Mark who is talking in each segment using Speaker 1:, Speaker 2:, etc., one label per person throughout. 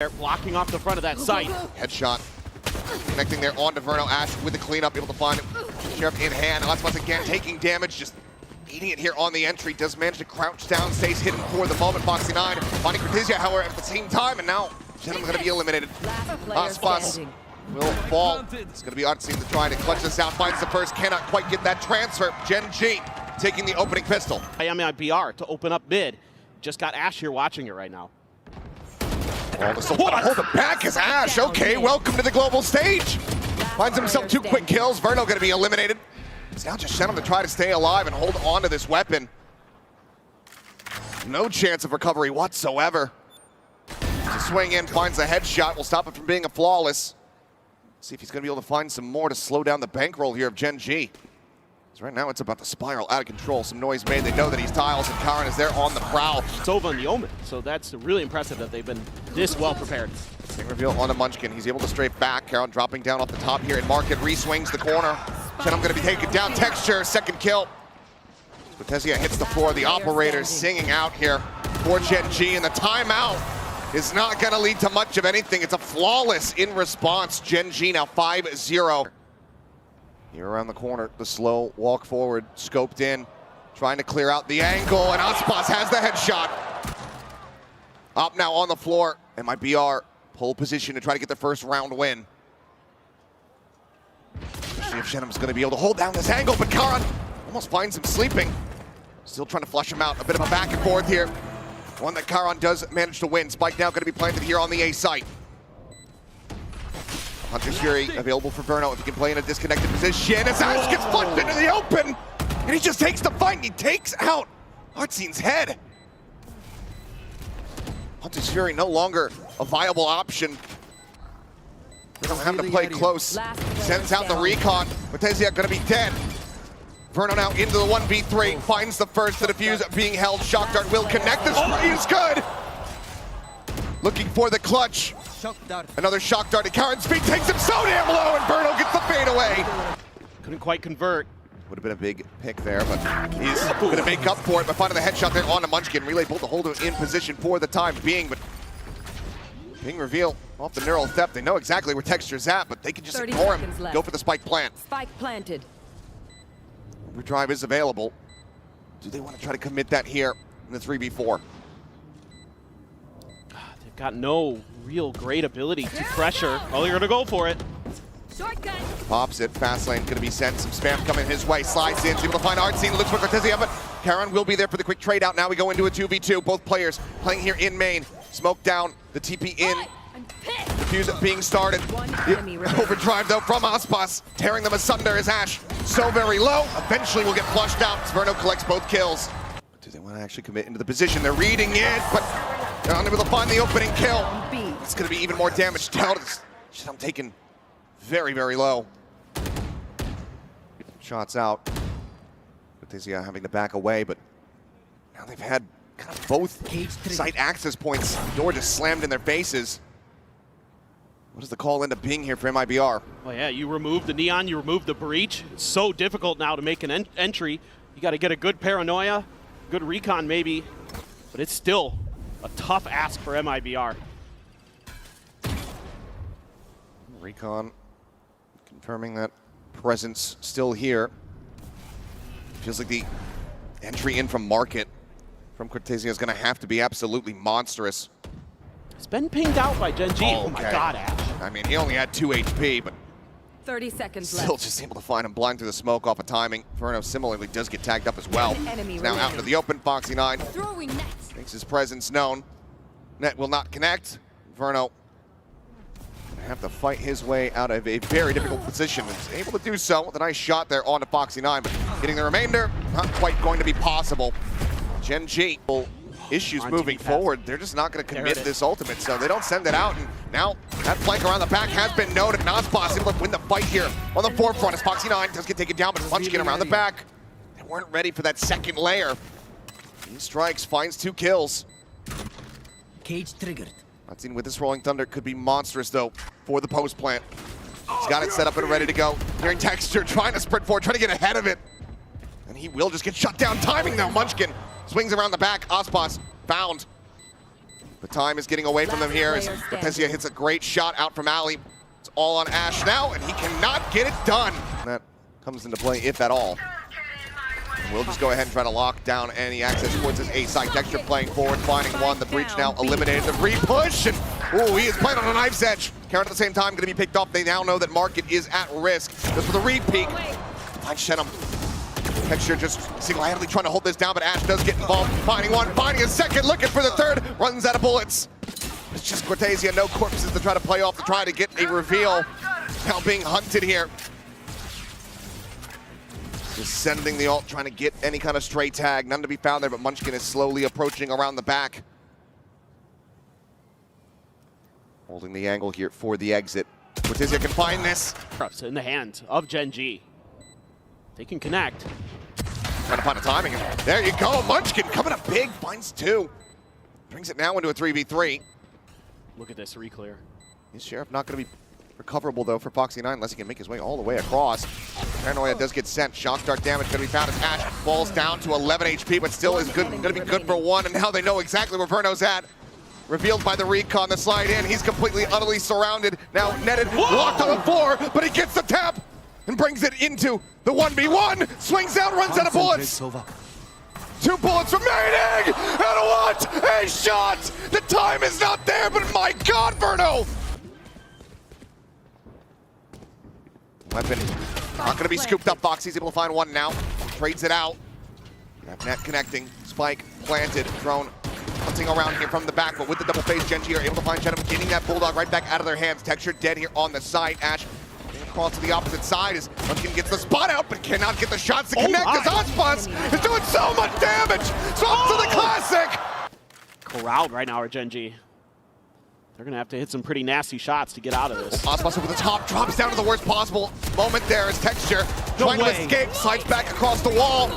Speaker 1: They're blocking off the front of that site.
Speaker 2: Headshot. Connecting there onto Verno. Ash with the cleanup, able to find Sheriff in hand. Hotspots again taking damage, just eating it here on the entry. Does manage to crouch down, stays hidden for the moment. Foxy9 finding Cortezia, however, at the same time, and now Gentleman's going to be eliminated. Hotspots will fall. It's going to be Artsy to try to clutch this out. Finds the first, cannot quite get that transfer. Gen.G taking the opening pistol.
Speaker 1: MIBR to open up mid. Just got Ash here watching it right now.
Speaker 2: Hold it back is Ash. Okay, welcome to the global stage. Finds himself 2 quick kills. Verno going to be eliminated. It's now just Shenham to try to stay alive and hold on to this weapon. No chance of recovery whatsoever. To swing in, finds the headshot. Will stop it from being a flawless. See if he's going to be able to find some more to slow down the bankroll here of Gen.G. Right now it's about to spiral out of control. Some noise made. They know that he's tiles, and Karan is there on the prowl.
Speaker 1: Sova and the Omen, so that's really impressive that they've been this well prepared.
Speaker 2: Sting reveal onto Munchkin. He's able to strafe back. Karan dropping down off the top here in Market. Re-swings the corner. Shenham going to be taken down. Texture, second kill. Cortezia hits the floor. The operator singing out here for Gen.G, and the timeout is not going to lead to much of anything. It's a flawless in response. Gen.G now 5-0. Here around the corner, the slow walk forward, scoped in, trying to clear out the angle, and Aspas has the headshot. Up now on the floor, MIBR pole position to try to get the first round win. See if Shenham's going to be able to hold down this angle, but Karan almost finds him sleeping. Still trying to flush him out. A bit of a back and forth here. One that Karan does manage to win. Spike now going to be planted here on the A site. Hunter's Fury available for Verno if he can play in a disconnected position. As Ash gets flushed into the open, and he just takes the fight, and he takes out Artzin's head. Hunter's Fury no longer a viable option. They don't have to play close. Sends out the recon. Cortezia gonna be dead. Verno now into the 1v3, finds the first to defuse, being held. Shock Dart will connect. The spray is good. Looking for the clutch. Another shock dart at Karan's feet, takes him so damn low, and Verno gets the fade away.
Speaker 1: Couldn't quite convert.
Speaker 2: Would have been a big pick there, but he's going to make up for it by finding the headshot there onto Munchkin. Relay bolt to hold him in position for the time being, but being revealed off the neural theft. They know exactly where Texture's at, but they can just ignore him. Go for the spike plant.
Speaker 3: Spike planted.
Speaker 2: Overdrive is available. Do they want to try to commit that here in the 3v4?
Speaker 1: They've got no real great ability to pressure. Oh, they're gonna go for it.
Speaker 3: Shortcut.
Speaker 2: Pops it, fast lane gonna be sent. Some spam coming his way, slides in, able to find Artsy, looks for Cortezia, but Karan will be there for the quick trade out. Now we go into a 2v2. Both players playing here in main. Smoke down, the TP in. Defuse being started. Overdrive though from Aspas, tearing them asunder as Ash so very low. Eventually will get flushed out as Verno collects both kills. But do they want to actually commit into the position? They're reading it, but they're unable to find the opening kill. It's going to be even more damage dealt. I'm taken very, very low. Shots out. Cortezia having to back away, but now they've had kind of both site access points. The door just slammed in their faces. What does the call end up being here for MIBR?
Speaker 1: Well, yeah, you remove the neon, you remove the breach. It's so difficult now to make an entry. You got to get a good paranoia, good recon maybe, but it's still a tough ask for MIBR.
Speaker 2: Recon confirming that presence still here. Feels like the entry in from Market from Cortezia is going to have to be absolutely monstrous.
Speaker 1: It's been pinged out by Gen.G. Oh my God, Ash.
Speaker 2: I mean, he only had 2 HP, but
Speaker 3: 30 seconds
Speaker 2: still
Speaker 3: left.
Speaker 2: just able to find him blind through the smoke off of timing. Verno similarly does get tagged up as well. He's now out into the open. Foxy9 makes his presence known. Net will not connect. Verno have to fight his way out of a very difficult position. He's able to do so with a nice shot there onto Foxy9, but getting the remainder, not quite going to be possible. Gen.G issues moving forward. They're just not going to commit this ultimate, so they don't send it out. And now that flank around the back has been noted. Naspas able to win the fight here on the forefront as Foxy9 does get taken down, but Munchkin around the back. They weren't ready for that second layer. He strikes, finds 2 kills.
Speaker 4: Cage triggered.
Speaker 2: Artsin with this Rolling Thunder could be monstrous though for the post plant. He's got it set up and ready to go. Hearing Texture trying to sprint forward, trying to get ahead of it. And he will just get shut down. Timing though, Munchkin swings around the back. Aspas found. But time is getting away from them here as Cortezia hits a great shot out from Ali. It's all on Ash now, and he cannot get it done. That comes into play, if at all. And we'll just go ahead and try to lock down any access towards this A side. Texture playing forward, finding one. The breach now eliminated. The re-push, and ooh, he is playing on a knife's edge. Karon at the same time going to be picked off. They now know that Market is at risk. Just for the re-peek. Find Shenum. Texture just single-handedly trying to hold this down, but Ash does get involved. Finding one, finding a second, looking for the third. Runs out of bullets. It's just Cortezia, no corpses to try to play off, to try to get a reveal. Now being hunted here. Just sending the ult, trying to get any kind of stray tag. None to be found there, but Munchkin is slowly approaching around the back. Holding the angle here for the exit. Cortezia can find this.
Speaker 1: In the hands of Gen.G. They can connect.
Speaker 2: Trying to find the timing. There you go, Munchkin coming up big, finds two. Brings it now into a 3v3.
Speaker 1: Look at this reclear.
Speaker 2: Is Sheriff not going to be recoverable, though, for Foxy9 unless he can make his way all the way across. Paranoia does get sent. Shock Dart damage going to be found as Ash falls down to 11 HP, but still is good. Going to be good for one, and now they know exactly where Verno's at. Revealed by the recon, the slide in. He's completely, utterly surrounded. Now netted, locked on the floor, but he gets the tap and brings it into the 1v1. Swings out, runs out of bullets. 2 bullets remaining, and what a shot! The time is not there, but my God, Verno! Weapon not going to be scooped up. Foxy's able to find one now. Trades it out. Net connecting. Spike planted. Drone hunting around here from the back, but with the double phase, Gen.G are able to find Shenum, getting that Bulldog right back out of their hands. Texture dead here on the side. Ash across to the opposite side as Munchkin gets the spot out, but cannot get the shots to connect as Ospas is doing so much damage. Swap to the classic.
Speaker 1: Corralled right now are Gen.G. They're going to have to hit some pretty nasty shots to get out of this.
Speaker 2: Ospas over the top, drops down to the worst possible moment there as Texture trying to escape, slides back across the wall.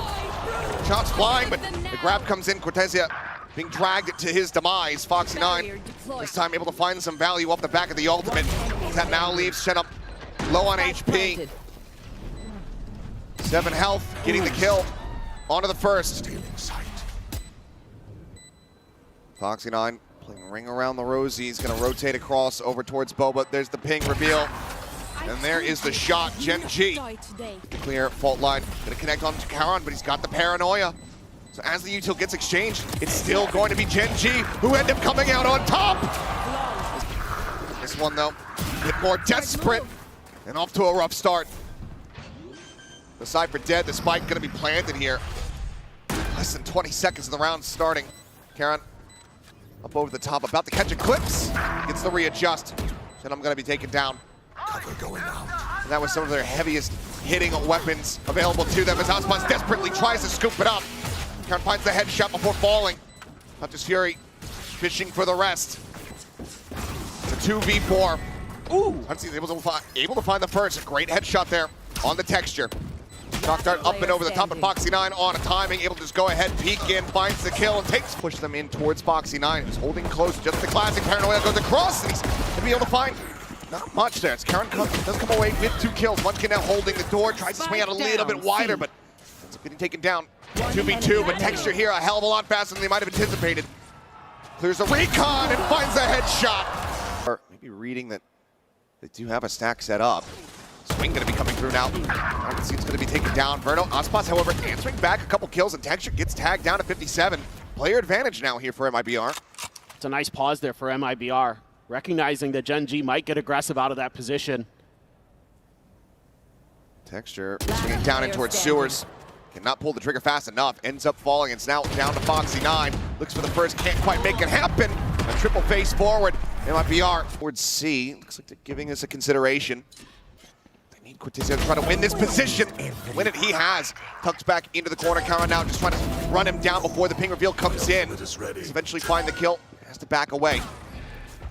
Speaker 2: Shots flying, but the grab comes in. Cortezia being dragged to his demise. Foxy9 this time able to find some value off the back of the ultimate. That now leaves Shenum low on HP. 7 health, getting the kill. Onto the first. Foxy9 playing ring around the rosy. He's going to rotate across over towards Boba. There's the ping reveal. And there is the shot. Gen.G. Clear fault line. Going to connect on to Karon, but he's got the paranoia. So as the util gets exchanged, it's still going to be Gen.G who end up coming out on top. This one, though, a bit more desperate and off to a rough start. The Cypher dead. The spike going to be planted here. Less than 20 seconds of the round starting. Karon up over the top, about to catch Eclipse. Gets the readjust. And I'm going to be taken down.
Speaker 4: Cover going out.
Speaker 2: And that was some of their heaviest hitting weapons available to them as Ospas desperately tries to scoop it up. Karon finds the headshot before falling. Hunter's Fury fishing for the rest. It's a 2v4. Ooh! Hunter's able to find the first. A great headshot there on the Texture. Shock Dart up and over the top of Foxy9 on a timing, able to just go ahead, peek in, finds the kill, and push them in towards Foxy9, who's holding close. Just the classic paranoia goes across, and he's going to be able to find not much there. It's Karon does come away with 2 kills. Munchkin now holding the door, tries to swing out a little bit wider, but it's getting taken down. 2v2, but Texture here a hell of a lot faster than they might have anticipated. Clears a recon and finds a headshot. Or maybe reading that they do have a stack set up. Swing going to be coming through now. I can see it's going to be taken down. Verno, Ospas, however, answering back a couple kills, and Texture gets tagged down to 57. Player advantage now here for MIBR.
Speaker 1: It's a nice pause there for MIBR, recognizing that Gen.G might get aggressive out of that position.
Speaker 2: Texture swinging down in towards sewers. Cannot pull the trigger fast enough. Ends up falling. It's now down to Foxy9. Looks for the first. Can't quite make it happen. A triple face forward. MIBR towards C. Looks like they're giving us a consideration. They need Cortezia to try to win this position. Win it, he has. Tucked back into the corner. Karon now just trying to run him down before the ping reveal comes in. He's eventually find the kill. Has to back away.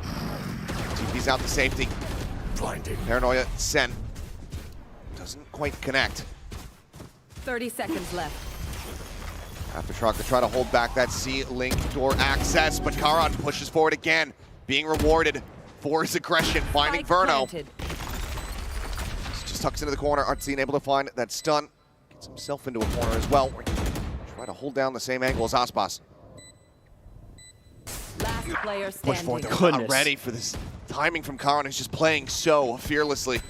Speaker 2: TP's out to safety. Paranoia sent. Doesn't quite connect.
Speaker 3: 30 seconds left.
Speaker 2: After Truck to try to hold back that C-Link door access, but Karon pushes forward again, being rewarded for his aggression, finding Verno. Just tucks into the corner. Artsine able to find that stun. Gets himself into a corner as well. Try to hold down the same angle as Ospas.
Speaker 3: Player
Speaker 2: Push forward.
Speaker 3: standing.
Speaker 2: They're not ready for this timing from Karan. He's just playing so fearlessly.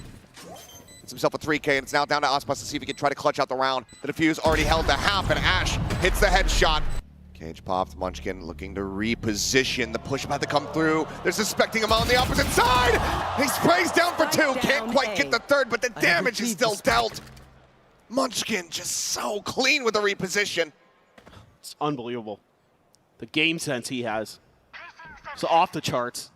Speaker 2: Gets himself a 3K, and it's now down to Aspas to see if he can try to clutch out the round. The defuse already held the half, and Ash hits the headshot. Cage popped. Munchkin looking to reposition. The push about to come through. They're suspecting him on the opposite side. He sprays down for two. Can't quite get the third, but the damage is still dealt. Munchkin just so clean with the reposition.
Speaker 1: It's unbelievable. The game sense he has. It's off the charts.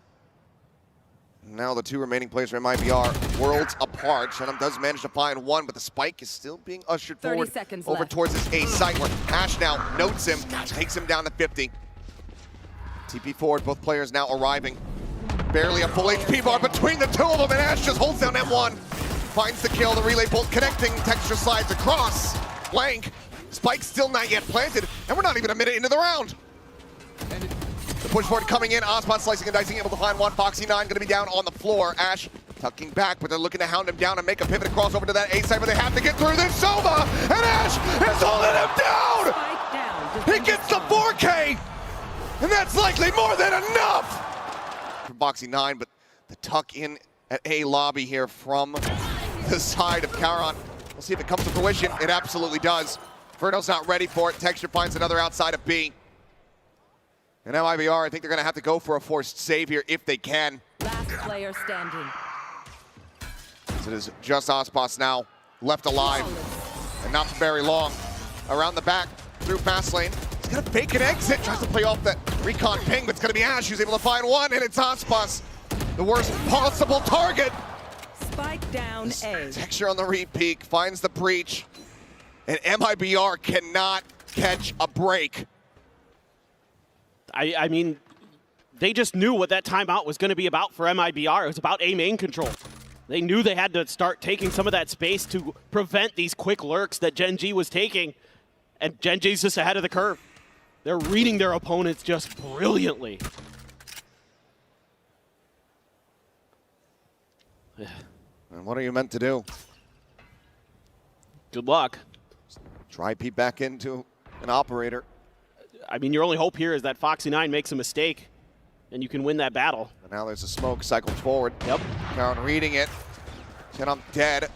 Speaker 2: Now the two remaining players from MIBR, worlds apart. Shenam does manage to find one, but the spike is still being ushered
Speaker 3: 30
Speaker 2: forward
Speaker 3: seconds
Speaker 2: over
Speaker 3: left.
Speaker 2: towards this A site where Ash now notes him, takes him down to 50. TP forward, both players now arriving. Barely a full HP bar between the two of them, and Ash just holds down M1. Finds the kill, the relay bolt connecting, Texture slides across. Blank, spike still not yet planted, and we're not even a minute into the round. The push forward coming in, Ozpot slicing and dicing, able to find one. Foxy 9 gonna be down on the floor. Ash tucking back, but they're looking to hound him down and make a pivot across over to that A side, but they have to get through this. Sova, and Ash is holding him down!
Speaker 3: Spike down.
Speaker 2: He gets the 4K, and that's likely more than enough! From Foxy 9, but the tuck in at A lobby here from the side of Karan. We'll see if it comes to fruition. It absolutely does. Verno's not ready for it. Texture finds another outside of B. And MIBR, I think they're going to have to go for a forced save here if they can.
Speaker 3: Last player standing.
Speaker 2: As it is just Ospas now left alive, and not for very long. Around the back, through fast lane. He's going to fake an exit, tries to play off that recon ping, but it's going to be Ash who's able to find one, and it's Ospas, the worst possible target.
Speaker 3: Spike down A.
Speaker 2: Texture on the re-peek, finds the breach, and MIBR cannot catch a break.
Speaker 1: I mean, they just knew what that timeout was going to be about for MIBR. It was about A main control. They knew they had to start taking some of that space to prevent these quick lurks that Gen.G was taking, and Gen.G's just ahead of the curve. They're reading their opponents just brilliantly.
Speaker 2: And what are you meant to do?
Speaker 1: Good luck.
Speaker 2: Try peep back into an operator.
Speaker 1: I mean, your only hope here is that Foxy 9 makes a mistake, and you can win that battle.
Speaker 2: And now there's a smoke cycled forward.
Speaker 1: Yep.
Speaker 2: Karan reading it. Shenam dead.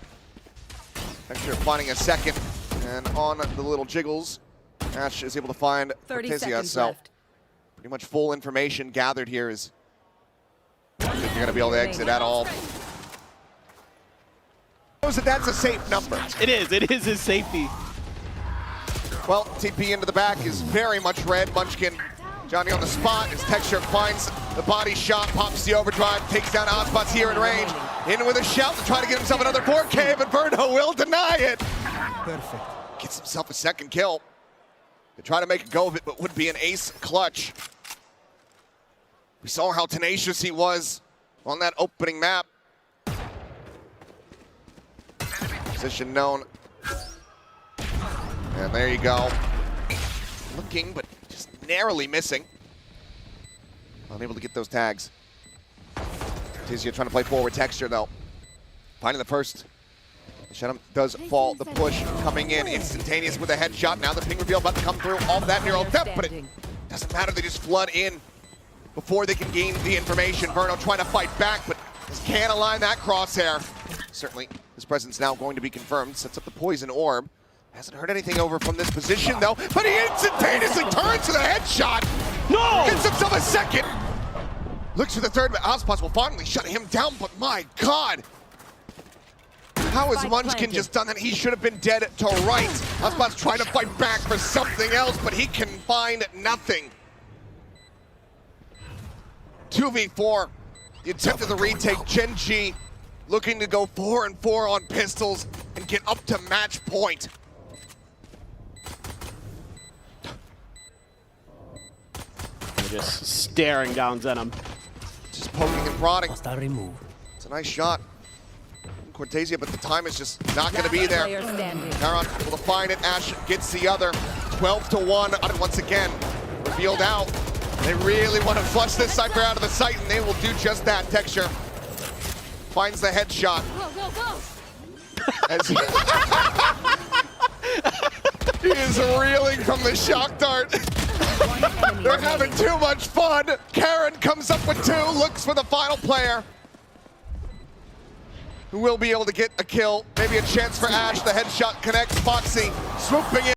Speaker 2: Texture finding a second. And on the little jiggles, Ash is able to find
Speaker 3: 30
Speaker 2: Cortezia.
Speaker 3: seconds
Speaker 2: So
Speaker 3: left.
Speaker 2: pretty much full information gathered here is if you're going to be able to exit at all. Knows that that's a safe number.
Speaker 1: It is his safety.
Speaker 2: Well, TP into the back is very much red. Munchkin, Johnny on the spot. His Texture finds the body shot, pops the overdrive, takes down Ozpots here in range. In with a shout to try to get himself another 4K, but Verno will deny it.
Speaker 4: Perfect.
Speaker 2: Gets himself a second kill. They try to make a go of it, but would be an ace clutch. We saw how tenacious he was on that opening map. Position known. And there you go. Looking, but just narrowly missing. Unable to get those tags. Tizia trying to play forward. Texture, though. Finding the first. Shenam does fall. The push coming in. Instantaneous with a headshot. Now the ping reveal about to come through off that neural depth, but it doesn't matter. They just flood in before they can gain the information. Verno trying to fight back, but just can't align that crosshair. Certainly, his presence now going to be confirmed. Sets up the poison orb. Hasn't heard anything over from this position, though, but he instantaneously turns to the headshot.
Speaker 1: No!
Speaker 2: Gets himself a second. Looks for the third, but Ozpots will finally shut him down, but my God. How has Munchkin just done that? He should have been dead to rights. Ozpots trying to fight back for something else, but he can find nothing. 2v4. The attempt of the retake. Gen.G looking to go 4-4 on pistols and get up to match point.
Speaker 1: They're just staring down Zenom.
Speaker 2: Just poking and prodding.
Speaker 4: Hostile remove.
Speaker 2: It's a nice shot. Cortezia, but the time is just not going to be there.
Speaker 3: Player standing.
Speaker 2: Karan able to find it. Ash gets the other. 12-1. Once again, revealed out. They really want to flush this Cypher out of the sight, and they will do just that. Texture finds the headshot. As he is reeling from the shock dart.
Speaker 3: One enemy
Speaker 2: They're
Speaker 3: remaining.
Speaker 2: having too much fun. Karen comes up with 2, looks for the final player, who will be able to get a kill. Maybe a chance for Ash. The headshot connects. Foxy swooping in.